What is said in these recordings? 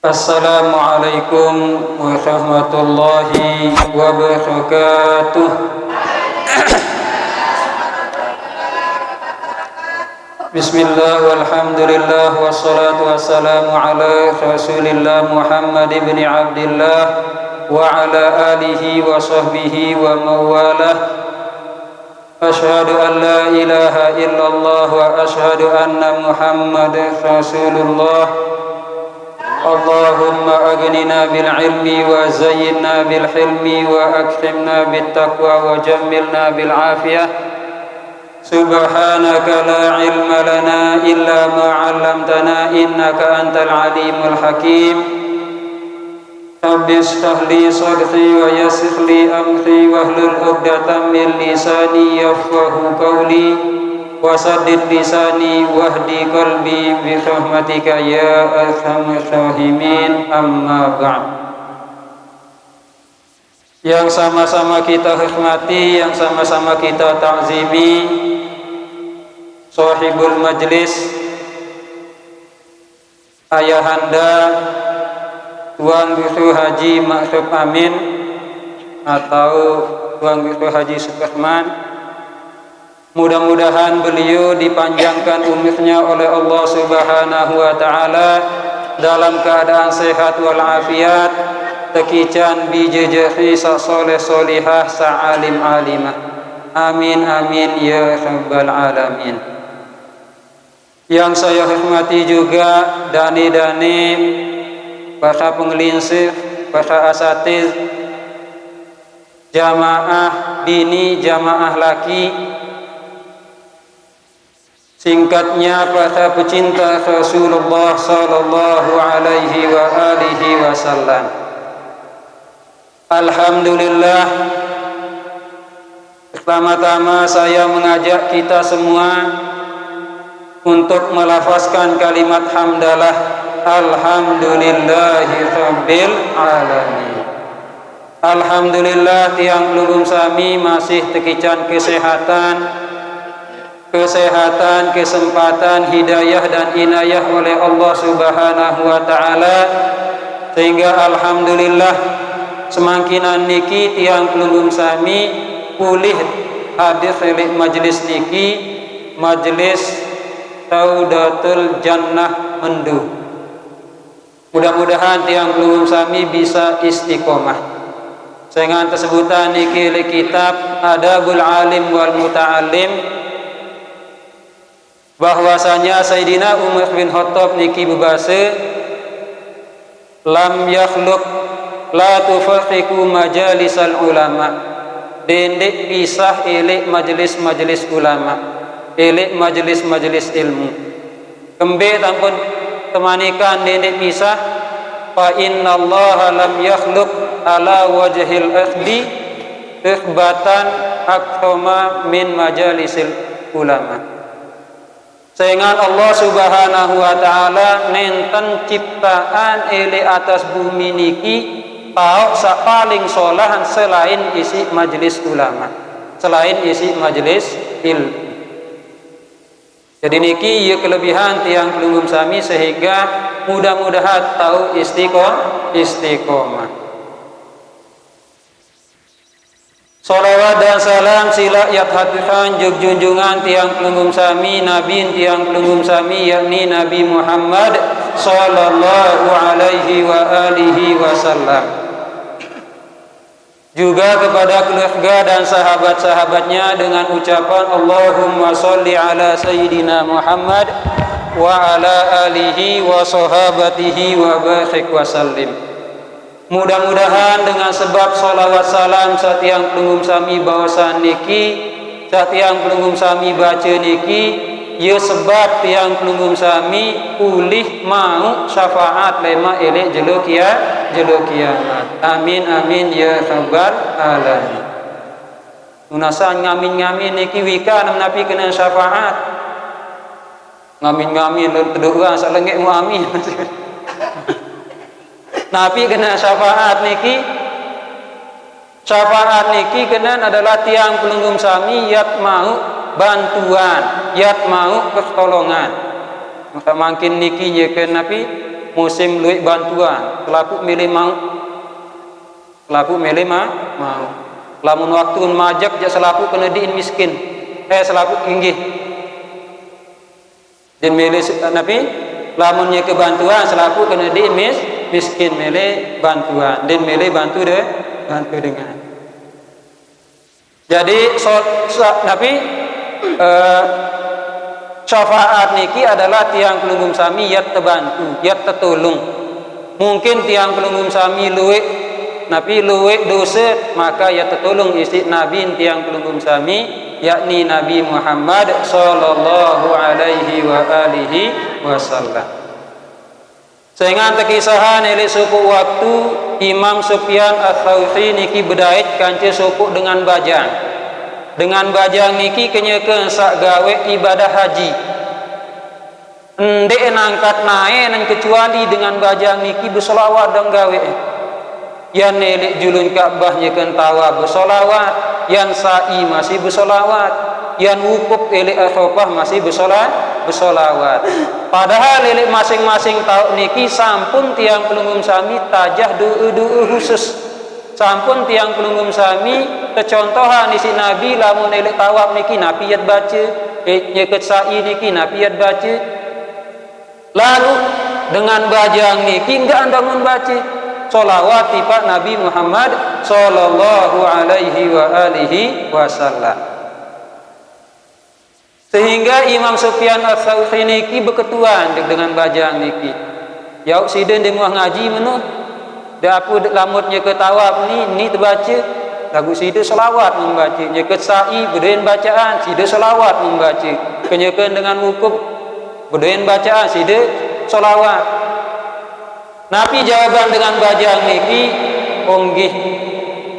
Assalamualaikum warahmatullahi wabarakatuh. Bismillah walhamdulillah wassalatu wassalamu ala rasulillah Muhammad ibn Abdillah wa ala alihi wa sahbihi wa mawalah. Ashhadu an la ilaha illallah wa ashhadu anna Muhammad rasulullah. Allahumma aghnina bil ilmi wa zayyinna bil hilmi wa akrimna bit taqwa wa jammilna bil afiyah. Subhanaka la ilma lana illa ma 'allamtana innaka antal alimul hakim. Rabbi shrah li sadri wa yassir li amri wahlul 'uqdatam min lisani yafqahu qawli. Wasaddid lisani wahdi qalbi bi rahmatika ya arhamar rahimin, amma ba'd. Yang sama-sama kita hormati, yang sama-sama kita ta'zimi, sahibul majlis, ayahanda Tuan Guru Haji Ma'ruf Amin atau Tuan Guru Haji Suparman. Mudah-mudahan beliau dipanjangkan umurnya oleh Allah Subhanahu wa Ta'ala dalam keadaan sehat walafiat, tekican bijejahi soleh solihah sa'alim alimah. Amin amin ya rabbal alamin. Yang saya hormati juga dani-dani, para pengelinsir, para asatiz, jamaah dini, jamaah laki, singkatnya para pecinta Rasulullah sallallahu alaihi wa alihi wasallam. Alhamdulillah, pertama-tama saya mengajak kita semua untuk melafazkan kalimat hamdalah. Alhamdulillahi rabbil alamin. Alhamdulillah tiang lulung sami masih tekican kesehatan, kesempatan, hidayah dan inayah oleh Allah Subhanahu wa Ta'ala, sehingga alhamdulillah semakinan niki tiang pelunggum sami pulih hadir oleh majlis niki, majlis Raudatul Jannah Mendu. Mudah-mudahan tiang pelunggum sami bisa istiqomah. Sehingga tersebutan niki oleh kitab Adabul Alim wal Muta'alim, bahwasanya Sayyidina Umar bin Khattab niki berbahasa, lam yakhluq la tufarriqu majalisal ulama, dendek pisah elek majlis-majlis ulama, elek majlis-majlis ilmu. Kembe tampun temanikan dendek pisah, fa innallaha lam yakhluq ala wajhil ardi ikhbatan akrama min majalisil ulama. Sehingga Allah Subhanahu wa Ta'ala nenten ciptaan ele atas bumi niki tau paling solahan selain isi majlis ulama, selain isi majlis ilmu. Jadi niki ya kelebihan tiang pelunggum sami, sehingga mudah-mudahan tahu istiqomah. Salawat dan salam sila yat hatihan jug junjungan tiang pelunggum sami, nabi tiang pelunggum sami, yakni Nabi Muhammad sallallahu alaihi wa alihi wasallam. Juga kepada keluarga dan sahabat-sahabatnya dengan ucapan Allahumma sholli ala sayyidina Muhammad wa ala alihi wa sahabatihi wa barik wa sallim. Mudah-mudahan dengan sebab salawat salam satiang pelunggum sami bawasan niki, satiang pelunggum sami baca niki, ya sebab tiang pelunggum sami pulih mau syafaat lema elek jelo kiamat. Amin amin ya rabbal alamin. Unasan ngamin-ngamin niki wika napi kena syafaat. Ngamin-ngamin terdoa salengek mu amin. Nabi kena syafaat niki kena adalah tiang pelunggum sami yat mau bantuan, yat mau pertolongan. Maka makin niki nyekeun Nabi musim luik bantuan selaku milih mau lamun waktu majak jak selaku kena diin miskin selaku inggih dan milih nabi lamunnya kebantuan selaku kena diin miskin milih bantuan dan milih bantu dengan jadi nabi syafaat niki adalah tiang pelunggum sami yat terbantu yat tertolong. Mungkin tiang pelunggum sami luwek nabi luwek dosa maka ya tertolong isi nabi tiang pelunggum sami yakni Nabi Muhammad sallallahu alaihi wa alihi wasallam. Sehingga terkisahan oleh suku waktu Imam Sufyan Ats-Tsauri niki berdait kance suku dengan bajang. Dengan bajang niki kenyekeun sak gawe ibadah haji. Endek nangkat nae nan kecuali dengan bajang niki bersolawat dan gawe. Yan nelik julun Ka'bah nyekeun tawaf bersolawat, yan sa'i masih bersolawat, yan wukuf elek Arafah masih bersolawat. Padahal elek masing-masing tahu niki sampun tiang pelunggum sami tajah doa-doa khusus. Sampun tiang pelunggum sami kecontohan isi Nabi lamun elek tawaf niki Nabi yat baca, nyeket sa'i niki Nabi yat baca. Lalu dengan bajang niki enggak anda membaca solawat tipe Nabi Muhammad sallallahu alaihi wa alihi wasallam. Sehingga Imam Sufyan Ats-Tsauri niki berketuan dengan bajang niki. Yauk siden dia muah ngaji menuh. Dah apa lamutnya ke tawaf ni terbaca lagu sida selawat membaca, nyeket sa'i berdoa bacaan sida selawat membaca, kenyekan dengan wukuf berdoa bacaan sida selawat. Nabi jawaban dengan bajang niki onggih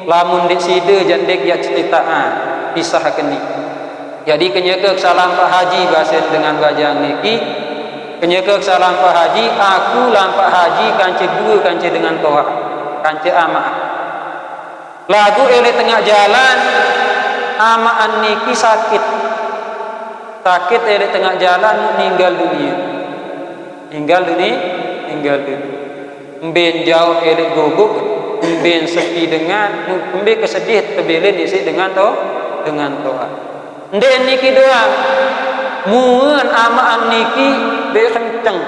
lamun dik sida jandek ya ceritaan pisah keni. Jadi kenyeka salam Pak Haji bahasa dengan bajang niki kenyeka salam Pak Haji aku lampak haji kance dua kance dengan toa kance amak lagu ele tengah jalan amaan niki sakit ele tengah jalan meninggal dunia mben jauh ele guguk mben sepi dengan mben kesedih tebelen isi dengan toa ndek niki doang mueun amaan niki be kenceng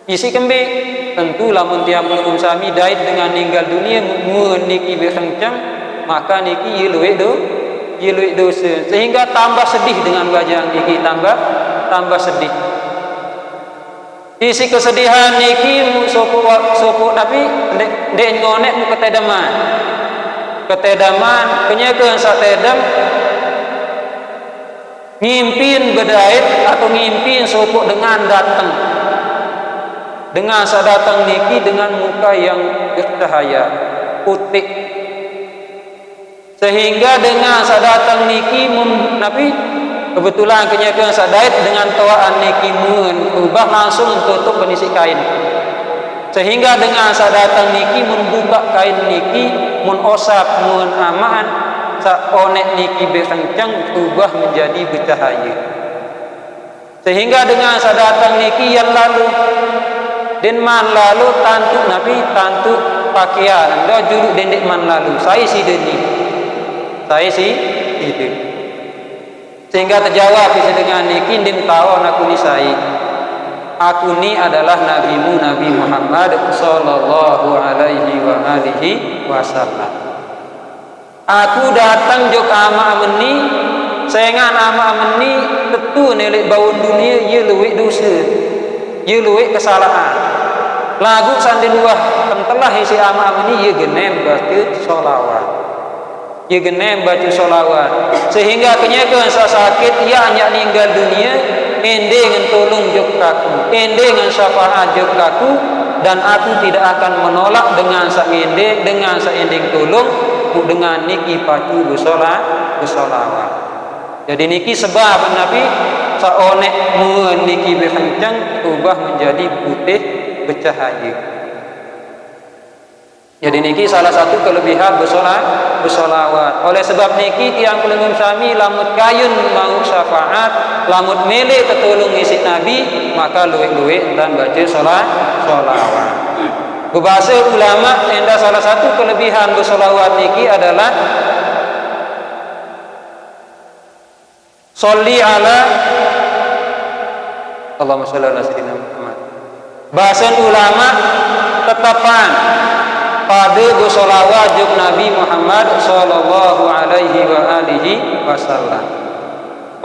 isi kembe tentu lamun tiang pelunggum sami dait dengan meninggal dunia mueun niki be kenceng maka niki ye luwek dosa sehingga tambah sedih dengan bajang niki tambah sedih. Isi kesedihan niki sopo tapi ndek ngonek mu ketedaman kenyekeun satedam ngimpin bedait atau ngimpin sopo dengan datang dengan sadatang niki dengan muka yang bercahaya putih sehingga dengan sadatang niki nabi kebetulan kenyakan sadait dengan toaan niki ubah langsung tutup benisi kain sehingga dengan sadatang niki membuka kain niki osap amaan sa onek niki berkencang ubah menjadi bercahaya sehingga dengan sadatang niki yang lalu dan man lalu tantu pakaian dah juruk dendek man lalu saya si itu sehingga terjawab bisa dengan niki din tahu aku ni aku ni adalah nabimu Nabi Muhammad sallallahu alaihi wa alihi wasallam. Aku datang jok ama ameni sayangan ama ameni tentu nelik bau dunia ye luwek dosa ye luwek kesalahan lagu sandi luah pentelah isi ama ameni ye genem baca solawat ye genem baca solawat sehingga kenyakan sakit ia hanya meninggal dunia ende dengan tolong jok aku ende dengan syafaat jok aku dan aku tidak akan menolak dengan saende dengan saending tolong dengan niki pacu bersolawat. Jadi niki sebab Nabi saonek mun niki berkencang ubah menjadi putih bercahaya. Jadi niki salah satu kelebihan bersolawat. Oleh sebab niki tiang pelengum sami lamut kayun mau syafaat, lamut mele tetulung isi Nabi, maka luwek-luwek dan baca solawat. Berbahasa ulama, enda salah satu kelebihan bersolawat niki adalah sholli ala Allahumma sholli ala sayyidina Muhammad. Bahasan ulama tetapan pada bersolawat juk Nabi Muhammad sallallahu alaihi wa alihi wasallam.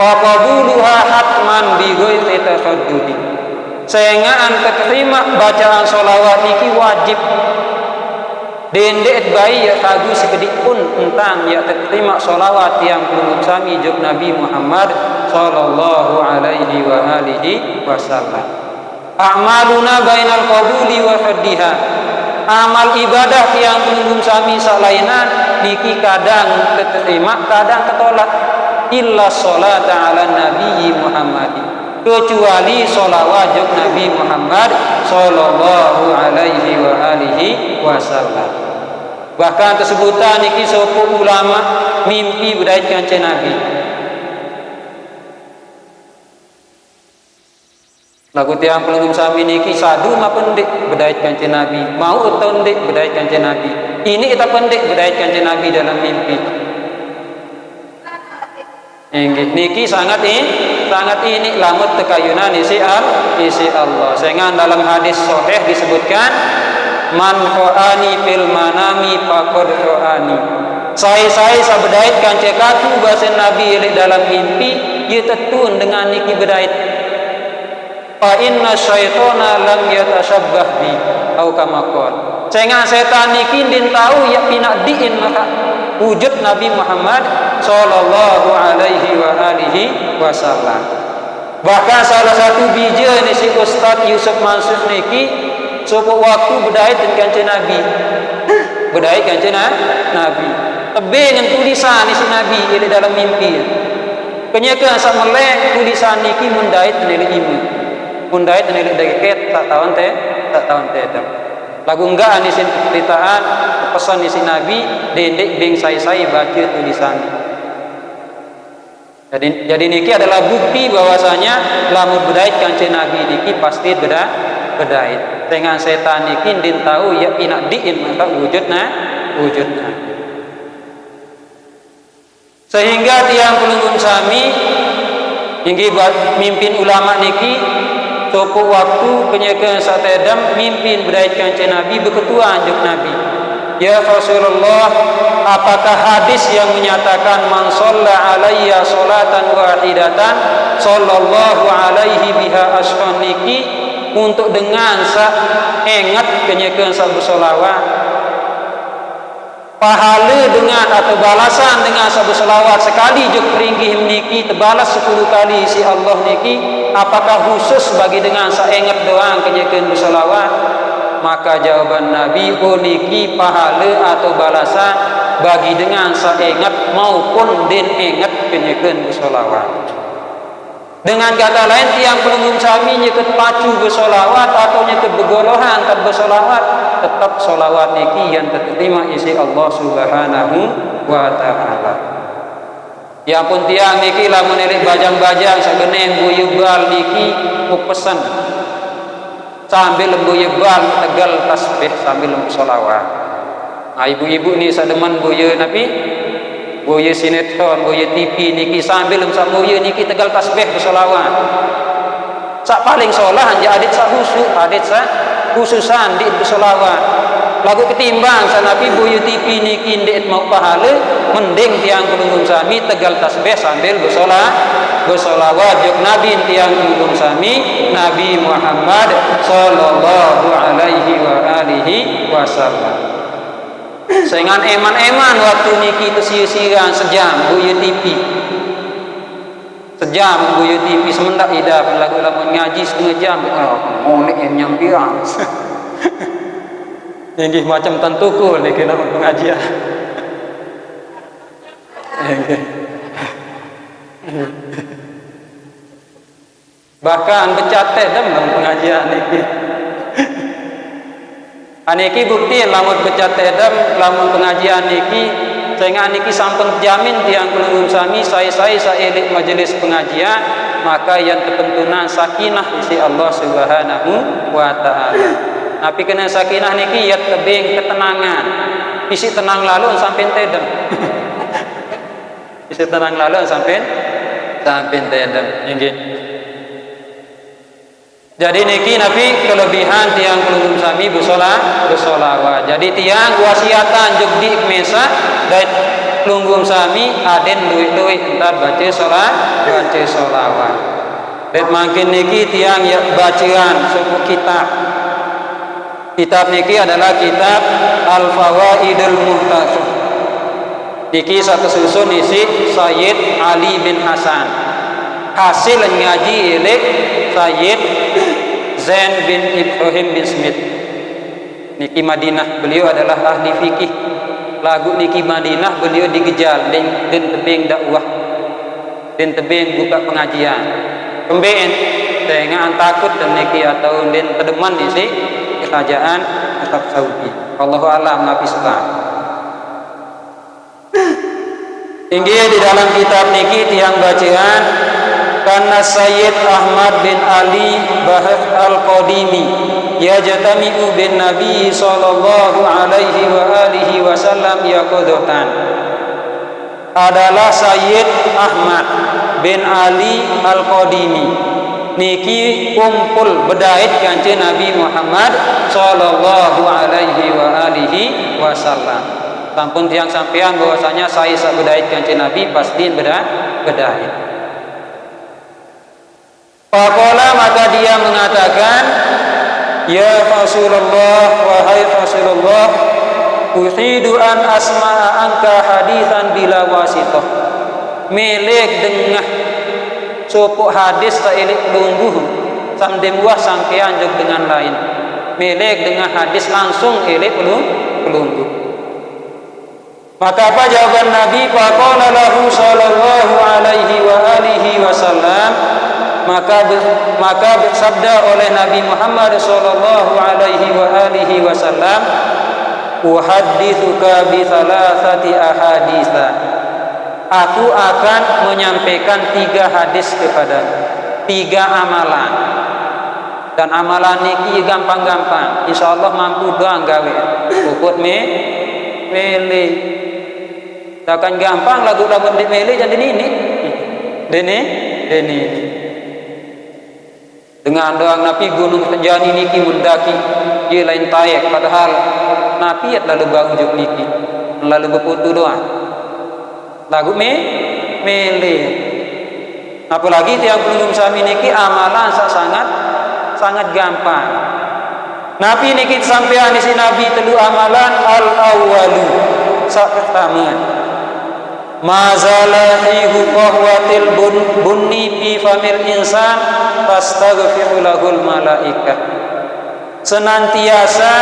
Faqabuluha hatman bi ghairi tasaddudi. Sehingga terima bacaan solawat niki wajib. Dendek bayi ya kagu sekedik pun tentang ya terima solawat yang belum sami juk Nabi Muhammad sallallahu alaihi wa alihi wasallam. A'maluna bainal qabuli wa haddiha. Amal ibadah yang belum sami salainan niki kadang diterima kadang ketolak. Illa sholata ala nabi Muhammad, kecuali sholawat juk Nabi Muhammad sallallahu alaihi wa alihi wasallam. Bahkan tersebutan niki sopo ulama mimpi berdait kanjeng Nabi. Lagu tiang pelengum sami niki sadu ma pendek berdait kanjeng Nabi, mau pendek berdait kanjeng Nabi. Ini kita pendek berdait kanjeng Nabi dalam mimpi. Niki sangat ini lamut tekayunan isi Allah. Sehingga dalam hadis sahih disebutkan man qa'ani fil manami faqad qa'ani. Saya sabedait kanjeng katu bahasa Nabi dalam mimpi ieu tetun dengan niki bedait. Fa inna syaitana lam yatashabbah bi au kama qala. Sehingga setan niki din tahu ya pinak diin maka wujud Nabi Muhammad sallallahu alaihi wa alihi wasallam. Bahkan salah satu bija ni si Ustaz Yusuf Mansur niki sopo waktu bedait dengan kanjeng Nabi. Bedait kanjeng Nabi. Tebe dengan tulisan ni si Nabi di dalam mimpi. Kenyaka sak melek tulisan niki mendait nilai iman. Mundait nilai deket tak tahun teh. Lagu enggak ni sin ceritaan pesan ni si Nabi dendek beng sai baca tulisan. Jadi niki adalah bukti bahwasanya lamun bedait kanjeng Nabi niki pasti bedait. Dengan setan niki din tahu ya pinak diin maka wujudna. Sehingga tiang pelenggun sami hingga mimpin ulama niki sopo waktu penyekan satedam mimpin bedait kanjeng Nabi berketua anjuk Nabi. Ya Rasulullah, apakah hadis yang menyatakan man shalla alayya sholatan wahidatan sallallahu alaihi biha ashqan niki untuk dengan ingat penyekan sa bersolawat pahala dengan atau balasan dengan sabu selawat sekali juk ringgih niki terbalas 10 kali si Allah niki, apakah khusus bagi dengan saingat doang kenyakan berselawat? Maka jawaban Nabi, oh niki pahala atau balasan bagi dengan saingat maupun din ingat kenyakan berselawat. Dengan kata lain, tiang pelengum sami nyeket pacu bersolawat atau nyeket bergolohan tak bersolawat, tetap solawat niki yang terterima isi Allah subhanahu wa ta'ala. Ya pun tiang niki lah menelik bajang-bajang segeneng buyebal niki mau pesan sambil buyebal tegal tasbih sambil solawat. Nah, ibu-ibu ni sademan buye Nabi boye sinetron, boye TV niki sambil boye niki tegal tasbih bersolawat. Sak paling solah anja adit sak khususan di bersolawat. Lagu ketimbang sa Nabi boye TV niki ndik mau pahala, mending tiang kulung sami tegal tasbih sambil bersolawat juk Nabi tiang kulung sami Nabi Muhammad sallallahu alaihi wa alihi wasallam. Sehingga eman-eman waktu niki tersiu-siuan sejam buye TV. Sejam buye TV semendak idap lagu-lagu ngaji setengah jam. Oh nek yang nyampian. Yang macam tentuku nek kena pengajian. Bahkan becatet dalam pengajian niki. Aniki bukti lamun becat tedam lamun pengajian niki sehingga niki sampun jamin tiang pelunggung sami saya saelik majelis pengajian maka yang terpentunan sakinah isi Allah Subhanahu wa taala. Tapi kena sakinah niki ya tebing ketenangan. Isi tenang lalu sampai tedam. Isi tenang lalu sampai tedam. Nggih. Jadi niki Nabi kelebihan tiang pelunggung sami bersolawat. Jadi tiang wasiatan jegdi mesa dan pelunggung sami aden duit entar baca solawat. Dan makin niki tiang ya bacaan suku kitab. Kitab niki adalah kitab Al-Fawaidul Muhtasar. Niki satu susun isi Sayyid Ali bin Hasan. Hasil ngaji ilek Sayyid Zain bin Ibrahim bin Smith. Niki Madinah, beliau adalah ahli fikih. Lagu niki Madinah beliau digejal dan tebing dakwah, dan tebing buka pengajian. Kembeen, dengan takut dan niki atau dan tedeman isi kerajaan Arab Saudi. Allahu a'lam bishawab. Tinggi di dalam kitab niki tiang bacaan karena Sayyid Ahmad bin Ali Bahar Al-Qadimi yajtami'u bin Nabi sallallahu alaihi wa alihi wasallam yaqudatan adalah Sayyid Ahmad bin Ali Al-Qadimi niki kumpul bedait kanjeng Nabi Muhammad sallallahu alaihi wa alihi wasallam. Sampun tiang sampean bahwasanya saya bedait kanjeng Nabi pasti bedait. Faqala maka dia mengatakan, ya Rasulullah, wahai Rasulullah, uhidu an asma'a anka hadithan bila wasitoh. Melek dengah sopok hadis sa'ilik lungguh samdemuah sangkean jog dengan lain. Melek dengan hadis langsung ilik lungguh. Maka apa jawaban Nabi? Faqala lahu sallallahu alaihi wa alihi wasallam, maka bersabda oleh Nabi Muhammad sallallahu alaihi wa alihi wasallam, uhadditsuka bi thalathati ahaditsa. Aku akan menyampaikan 3 hadis kepadamu, 3 amalan. Dan amalan niki gampang-gampang, insyaallah mampu doang gawe. Ukut mele. Takkan gampang lagu di mele jadi ini. Dene. Dengan doang Nabi gunung Renjani niki mendaki dia lain tayak, padahal Nabi lalu bangun niki lalu berputu doang lagu mele. Apalagi tiang pelunggung sami niki amalan sangat gampang. Nabi niki sampean di sini Nabi telu amalan al-awwalu sak pertama mazalahihu qahwatil bunni fi famil insan fastaghfiru lahul malaikah. Senantiasa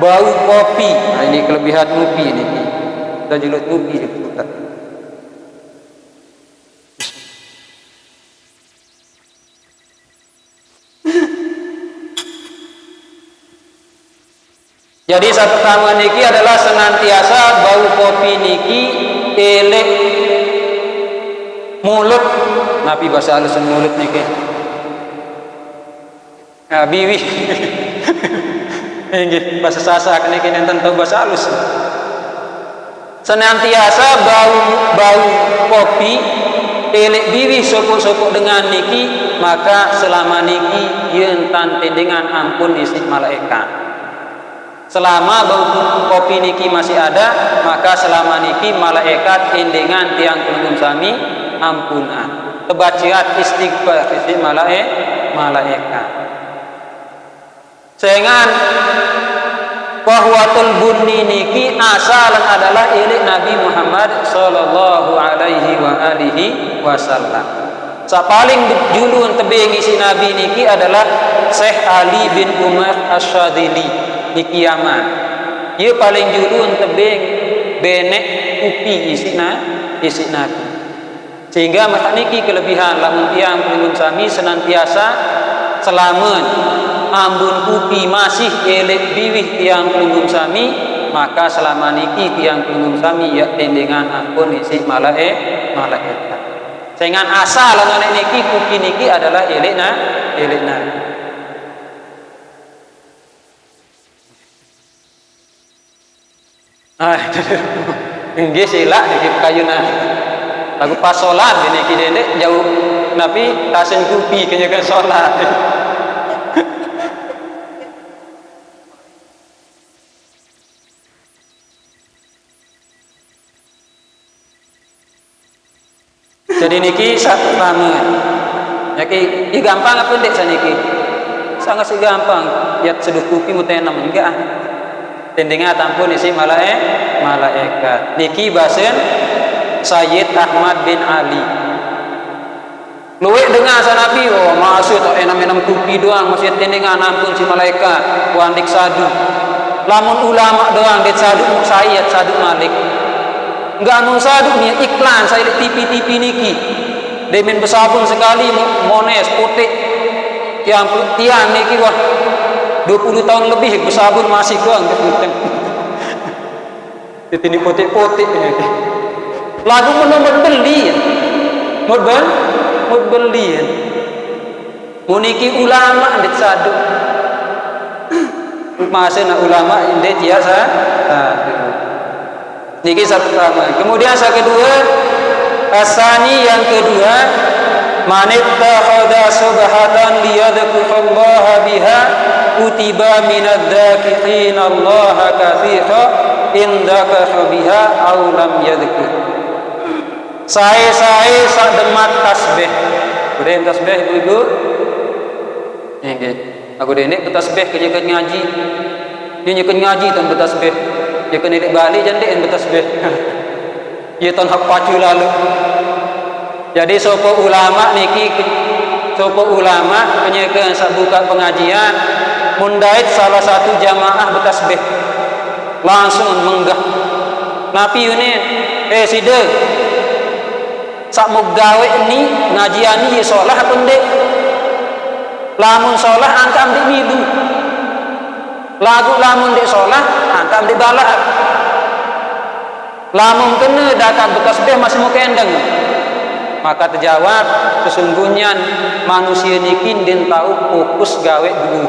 bau kopi. Nah, ini kelebihan ngopi ini. Kita jelut ngopi kita. Jadi satu pertama niki adalah senantiasa bau kopi niki elek mulut. Nabi bahasa halus mulut niki. Nah, biwi. Nggih, bahasa Sasak niki nenten tau bahasa halus. Senantiasa bau kopi elek biwi sopok-sopok dengan niki, maka selama niki yen tante dengan ampun isi malaikat. Selama bau kopi niki masih ada, maka selama niki malaikat dengan tiang pelunggung sami ampunan. Kebaciat istighfar isi malaikat. Sehingga qahwatul bunni niki asalan adalah ilik Nabi Muhammad sallallahu alaihi wa alihi wasallam. Sapaling julun tebing isi Nabi niki adalah Syekh Ali bin Umar Asy-Syadzili di Yaman. Dia paling julun tebing benek upi isi Nabi. Sehingga niki kelebihan lamun tiang pelunggung sami senantiasa selamat ambun kupi masih elek biwih tiang kulungun sami, maka selama niki tiang kulungun sami ya tendengan ampun isi malaikat. Dengan asal lan niki kupi niki adalah elekna. Nggih sila niki kayuna. Lagu pas salat niki dendek jauh nabi tasen kupi kenyakan salat. Jadi niki sama. Niki gampang apa ndek saniki? Sangat gampang. Ya seduh kupi mutenam enggak. Tendengan tampun isi malaikat. Niki basen Sayyid Ahmad bin Ali. Luwek dengar sa Nabi, oh maksud enam kupi doang masih tendengan ampun si malaikat, wandik sadu. Lamun ulama doang det sadu Sayyid Sadu Malik. Enggak anu sadu nih iklan saya TV niki. Demen bersabun sekali mones putih. Tiang niki wah 20 tahun lebih bersabun masih doang ini potik-potik lagu menurut beli mau beli muniki ulama ndet sadu masa nak ulama ndet biasa niki satu pertama. Kemudian yang kedua asani yang kedua manittakhadha subhatan liyadhkurallaha biha kutiba minadz-dzakirin Allah katsira indaka biha aw lam yadhkur. Saya sak demat tasbih. Udah tasbih ibu. Nggih. Aku denek tasbih kejekan ngaji. Dia nyekan ngaji tan bertasbih. Dia kena nek balik jandek bertasbih. Dia tan hak pacu lalu. Jadi sopo ulama niki sopo ulama penyekan sak buka pengajian mundait salah satu jamaah bertasbih langsung menggah napi ini sida sak mau gawe ni ngajian ni solah apa ndek lamun solah angka amdik milu lagu lamun dek solah angka amdik balak lamun kena datang bertasbih masih mau kendeng. Maka terjawab sesungguhnya manusia niki den tahu fokus gawe dulu.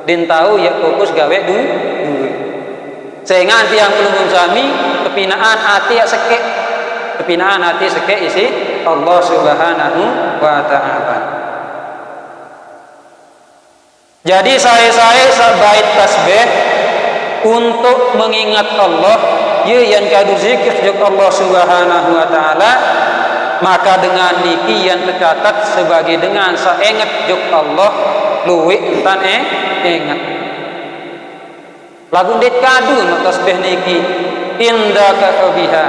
Den tahu ya fokus gawe dulu. Sehingga tiang kulungun sami kepinaan hati ya sekek. Kepinaan hati sekek isi Allah Subhanahu wa taala. Jadi saya sebaik tasbih untuk mengingat Allah, ya yang kadu zikir jeung Allah Subhanahu wa taala. Maka dengan niki yang tercatat sebagai dengan saenget juk Allah luwih entan enget lagu det kadu tasbih niki indaka biha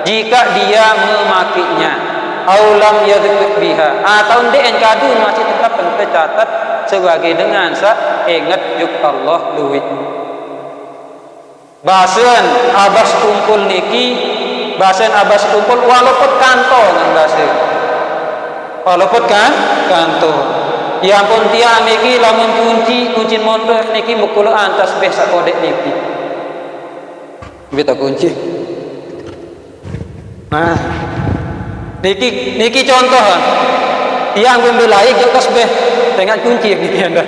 jika dia memakinya aulam yadhkur biha atau ndek kadu masih tetap tercatat sebagai dengan saenget juk Allah luwih basen abas kumpul niki bahasan abas kumpul walaupun kantor kan bahasa walaupun kantor yang pun tiang niki lamun kunci motor niki mukulaan tasbih sakodek niki kita kunci nah niki contoh tiang pembelai jauh tasbih dengan kunci niki anda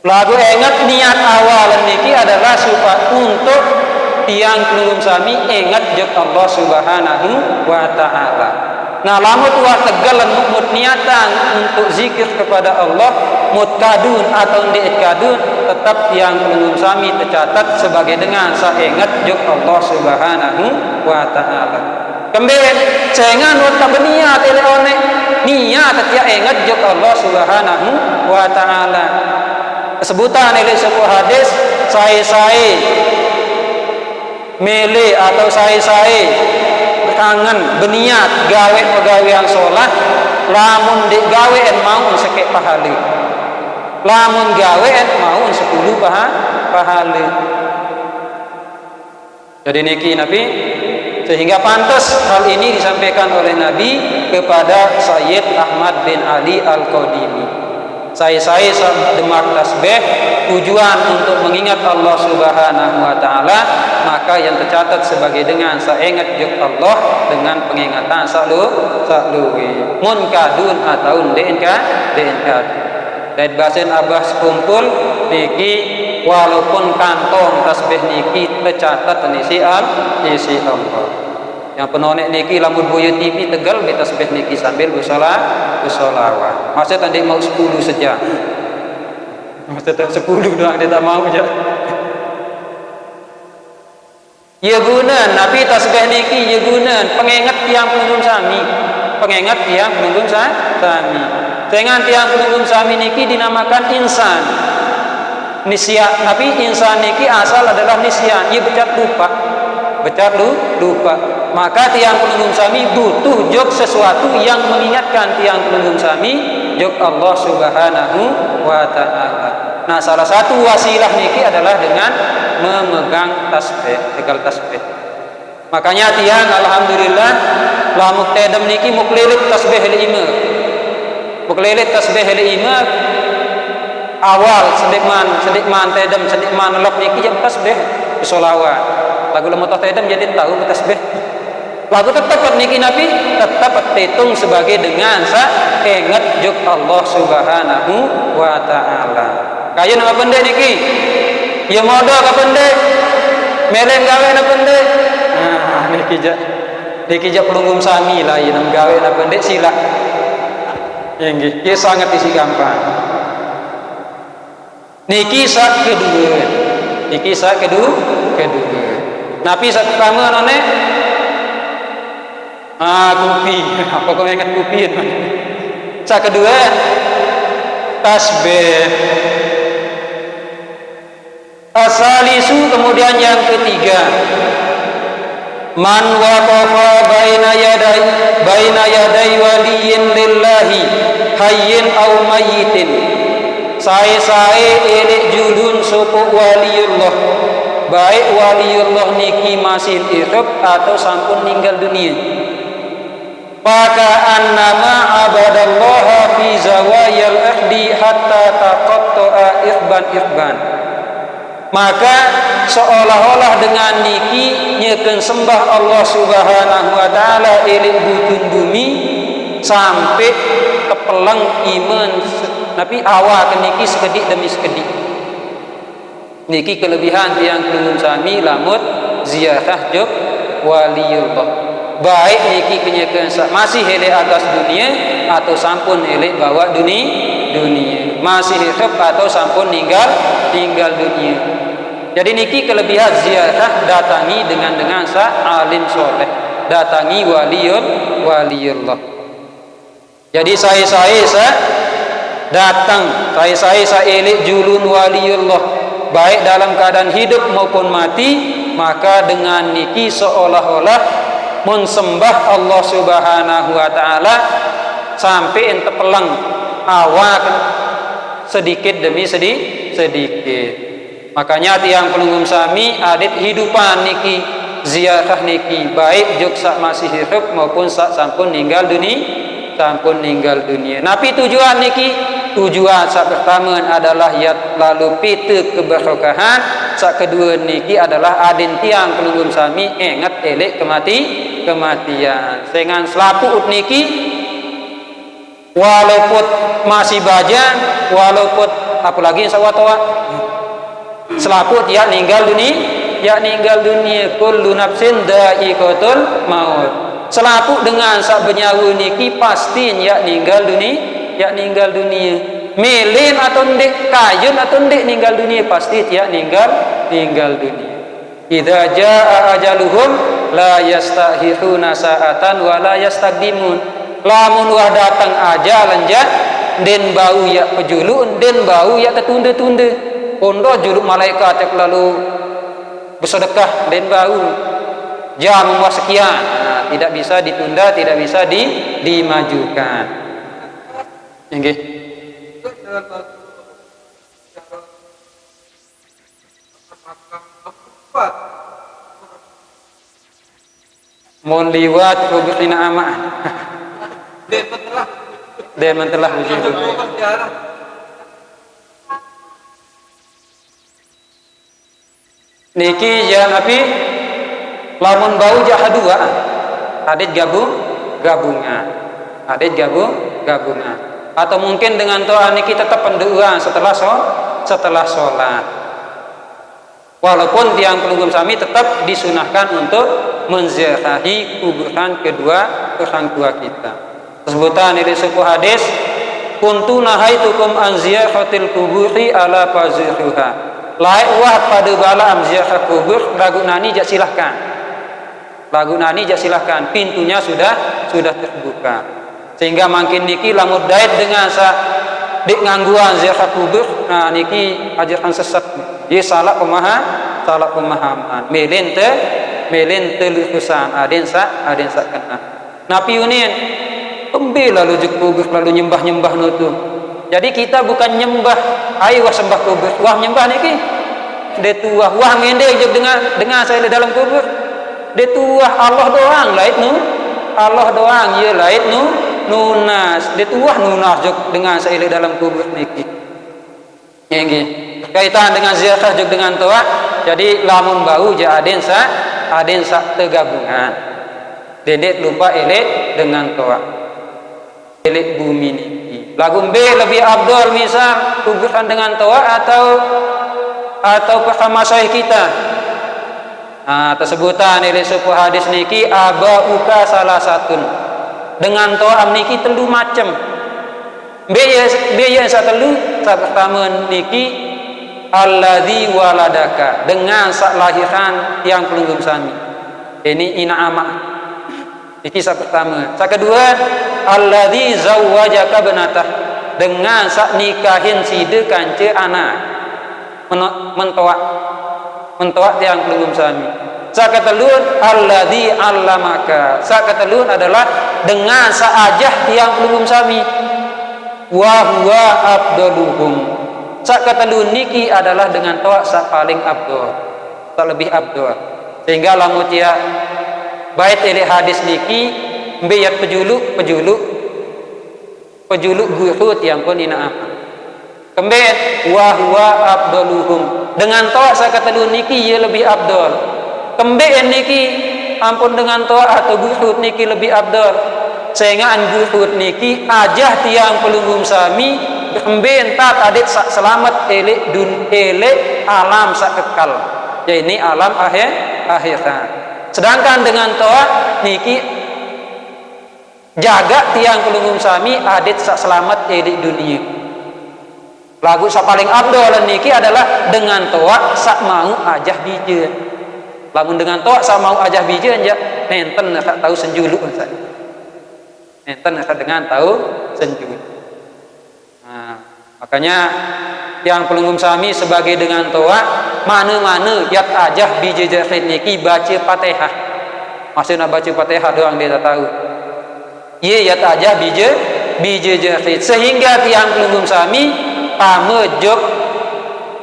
lagu ingat niat awal niki adalah supaya untuk tiang kulungun sami ingat jek Allah Subhanahu wa taala. Nah, lamun wa tegalan mut niatan untuk zikir kepada Allah mutkadun atau ndek kadun tetap tiang kulungun sami tercatat sebagai dengan saingat jek Allah Subhanahu wa taala. Kembali jangan wata berniat eleone niat tiang ingat jek Allah Subhanahu wa taala. Kesebutan oleh sebuah hadis saya mele atau saya bertangan berniat gawe pegawean sholat lamun dek gawean mau sekek pahala lamun gawean mau 10 pahala jadi niki nabi Sehingga pantas hal ini disampaikan oleh Nabi kepada Sayyid Ahmad bin Ali Al-Qadimi. Saya demak tasbih tujuan untuk mengingat Allah Subhanahu wa taala, maka yang tercatat sebagai dengan saingat juk Allah dengan pengingatan sakluwe mun kadun ataun DNK dan bahasan abah kumpul niki walaupun kantong tasbih niki tercatat nisi Allah. Yang penonek niki lamun boyo TV Tegal tasbih niki sambil bersolawat. Maksud tadi mau 10 saja. Maksud 10 doang dia tak mau aja. Ya guna Nabi tasbih niki ya guna pengingat tiang penunggun sami. Pengingat tiang penunggun sami. Dengan tiang penunggun sami niki dinamakan insan. Nisya, tapi insan niki asal adalah nisyan, ia becat lupa. Maka tiang penunggung sami butuh jok sesuatu yang mengingatkan tiang penunggung sami jok Allah Subhanahu wa taala. Nah, salah satu wasilah niki adalah dengan memegang tasbih, tegal tasbih. Makanya tiang alhamdulillah lamuk tedem niki muklilit tasbih al-ima. Muklilit tasbih al-ima awal sedikman tedem sedikman lep niki jam tasbih selawat. Lagu lemotah tedem jadi tahu tasbih. Lagu tetap niki Nabi tetap hitung sebagai dengan ingat juk Allah Subhanahu wa taala. Kayu nama pendek niki. Ya modal ka pendek. Meleng gawe na pendek. Nah, niki ja pelunggum sami lah ya nam gawe na pendek sila. Nggih, ya sangat isi gampang. Niki sak kedua. Nabi sak pertama none kupi. Apa kau ingat kupi? Sak kedua tasbih. Asalisu kemudian yang ketiga man waqafa baina yaday waliyin lillahi hayyin aw mayyitin sae elik julun sapa waliullah baik waliullah niki masih hidup atau sampun meninggal dunia maka annama abadallaha fi zawayal ahdi hatta taqatta'a ihban maka seolah-olah dengan niki nyeken sembah Allah Subhanahu wa taala elik butun bumi sampai kepeleng iman tapi awak niki sekedik demi sekedik. Niki kelebihan tiang kelungun sami lamut ziarah jog waliullah. Baik niki kenyekeun masih elek atas dunia atau sampun elek bawa dunia. Masih hidup atau sampun meninggal dunia. Jadi niki kelebihan ziarah datangi dengan alim soleh, datangi waliullah. Jadi saya datang, saya elik julun waliullah, baik dalam keadaan hidup maupun mati, maka dengan niki seolah-olah mensembah Allah Subhanahu wa taala sampai ente pelang awak sedikit demi sedikit. Makanya tiang penunggum sami adit hidupan niki ziarah niki baik juk sak masih hidup maupun sak sampun meninggal dunia. Napi tujuan sak pertama adalah ya lalu pitu keberkahan, sak kedua niki adalah adin tiang penunggum sami ingat elek kematian. Dengan selaku niki walaupun masih bajan, walaupun apalagi sawatawa selaput ya ninggal dunia kullu nafsin dha'iqatul maut. Selaput dengan sak benyawa niki pasti ya ninggal dunia. Melin atau ndek kayun atau ndek ninggal dunia pasti ya ninggal dunia. Idza jaa ajaluhum la yastakhiruna sa'atan wa la yastaqdimun. Lamun wah datang ajal lanjat den bau ya pejulu den bau ya tertunda-tunda. Pondo juluk malaikat yang lalu bersedekah dan bau jam sekian, nah, tidak bisa ditunda, tidak bisa dimajukan. Nggih. Mun liwat kubur ina amaan. Dan mentelah uji kubur. Niki jangan api lamun bau jahadua. Adit gabungan. Adit gabungan. Atau mungkin dengan doa niki tetap pendoa setelah sholat. Walaupun tiang pelungguh sami tetap disunahkan untuk menziarahi kuburan kedua orang tua kita. Sebutan dari sebuah hadis, kuntu nahaitukum an ziyaratil kuburi ala faziruha. Laik wah pada bala am ziarah kubur, lagu nani jak silahkan. Lagu nani jak silahkan, pintunya sudah terbuka. Sehingga makin niki lamun dait dengan dik ngangguan ziarah kubur, nah niki ajaran sesat. Dia salah pemahaman. Melin telurusan aden sa kena. Napi unin pembela lalu kubur lalu nyembah nutu. Jadi kita bukan nyembah ayo sembah kubur. Wah nyembah niki. De tuah wah ngende dengan saya di dalam kubur. De tuah Allah doang lait nu. Allah doang ye lait nu nunas. De tuah nunas dengan saya di dalam kubur niki. Nggih. Kaitan dengan ziarah juga dengan toa, jadi lamun bau ja aden sa tegabungan. Dedek lupa elek dengan toa. Elek bumi niki. Lagu B lebih abdul misal kuburan dengan toa atau bersama syekh kita. Nah, tersebutan elek sebuah hadis niki abauka salah satun. Dengan toa niki telu macam. B ya satelu pertama niki alladzi waladaka dengan sak lahiran yang pelunggum sami. Ini ina amak. Iki sak pertama. Sak kedua alladzi zawwajaka benatah dengan sak nikahin side kance anak. Mentoak yang pelunggum sami. Sak keteluan alladzi allamaka. Sak keteluan adalah dengan sak ajah yang pelunggum sami. Wa huwa afdaluhum. Sak ketelun niki adalah dengan toa sak paling abdul, sak lebih abdul. Sehingga lamun tia bait ele hadis niki mbeyat pejuluk guru tiang pun ina apa. Kembet wa huwa afdaluhum. Dengan toa sak ketelun niki ia lebih abdul. Kembet niki ampun dengan toa atau guru niki lebih abdul. Sehingga an guru niki ajah tiang pelunggum sami bentat adik selamat elek alam sak kekal. Ya ini alam akhirat. Sedangkan dengan toa niki jaga tiang pelunggum sami adik sak selamat elek dunia. Lagu sak paling abdul niki adalah dengan toa sak mau ajah bija. Lamun dengan toa sak mau ajah bija anja nenten tak tahu senjulu saya. Nenten dengan tahu senjulu. Nah, makanya yang pelunggum sami sebagai dengan toa mana-mana yat ajah biji jahid niki baca Fatihah. Maksudnya baca Fatihah doang dia tak tahu. Ye yat ajah biji jahid sehingga tiang pelunggum sami pamejok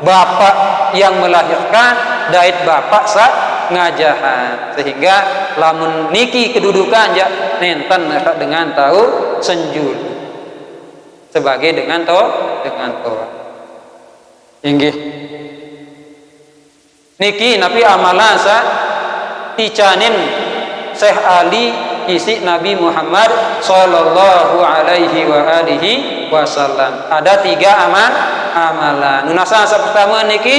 bapak yang melahirkan dait bapak sak ngajahan sehingga lamun niki kedudukan ja nenten dengan tahu senjul sebagai dengan toa inggih niki nabi amalan sa ticanin Syekh Ali isi Nabi Muhammad sallallahu alaihi wa alihi wasallam. Ada 3 amalan. Nunasa pertama niki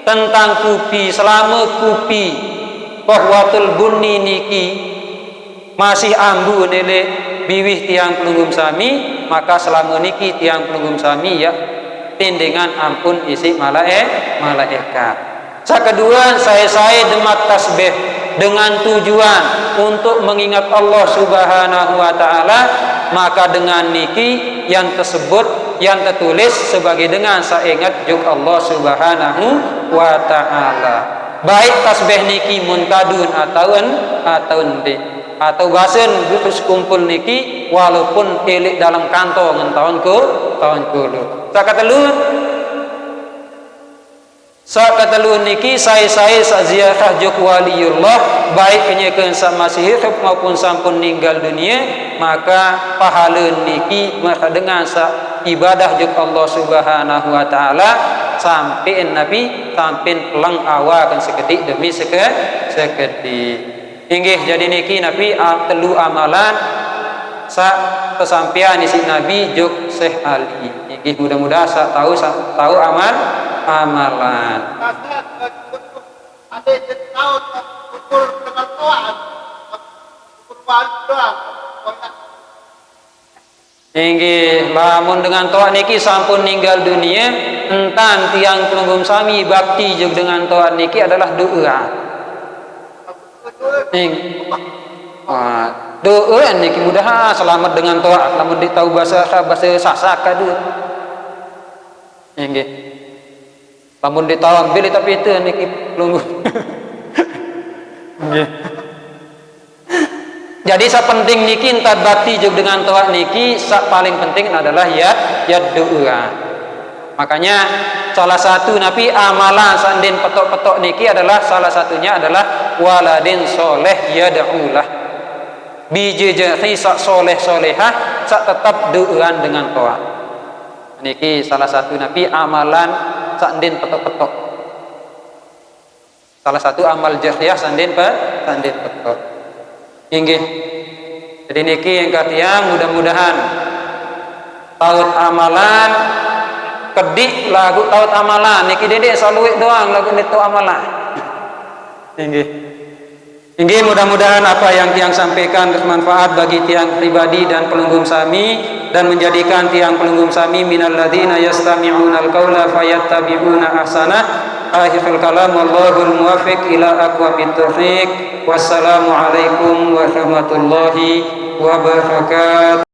tentang kupi, selama kupi bahwatul bunni niki masih ambu nele biwih tiang pelunggum sami, maka selama niki tiang pelunggum sami ya tindengan ampun isi malaikat. Kedua, saya demat tasbih dengan tujuan untuk mengingat Allah Subhanahu wa taala, maka dengan niki yang tersebut yang tertulis sebagai dengan saya ingat juga Allah Subhanahu wa taala. Baik tasbih niki muntadun atau ende atau basen terus kumpul niki walaupun elik dalam kantong tahun ke tahun kulu. Sakatelun Sa katelun niki saya sa ziarah jok waliullah baik kenyekeun sa masih hidup maupun sampun ninggal dunia, maka pahala niki dengan sa ibadah jok Allah Subhanahu wa taala sampein nabi sampein pelang awakan sekedik demi sekedik. Inggih jadi niki nabi telu amalan sa kesampian isi nabi jok Syekh Ali. Inggih mudah-mudahan sa tahu amalan. Ada yang tahu ukur dengan Tuhan, ukur balik doang. Inggih, lamun dengan Tuhan niki sampun ninggal dunia, entan tiang penunggum sami bakti jug dengan Tuhan niki adalah doa. Doa niki mudah selamat dengan Tuhan, lamun ditahu bahasa Sasak kadu. Inggih. Lamun ditawang beli tapi itu niki lungguh. Jadi sa penting niki entar bakti jug dengan Tuhan niki sa paling penting adalah ya doa. Makanya salah satu nabi amalan sandin petok-petok niki adalah salah satunya adalah waladin soleh yad'ulah. Biji jahi sak soleh solehah sak tetap doaan dengan Tuhan. Niki salah satu nabi amalan sandin petok-petok. Salah satu amal jariyah sandin petok. Inggih. Jadi niki yang katiang mudah-mudahan taut amalan kedik lagu taut amalan niki dedek saluit doang lagu itu amalan. Inggih. Inggih mudah-mudahan apa yang tiang sampaikan bermanfaat bagi tiang pribadi dan penunggum sami dan menjadikan tiang penunggum sami minal ladzina yastami'una al-qaula fayattabi'una ahsanah. Akhirul kalam wallahul muwaffiq ila aqwamit thoriq. Wassalamu alaikum warahmatullahi wabarakatuh.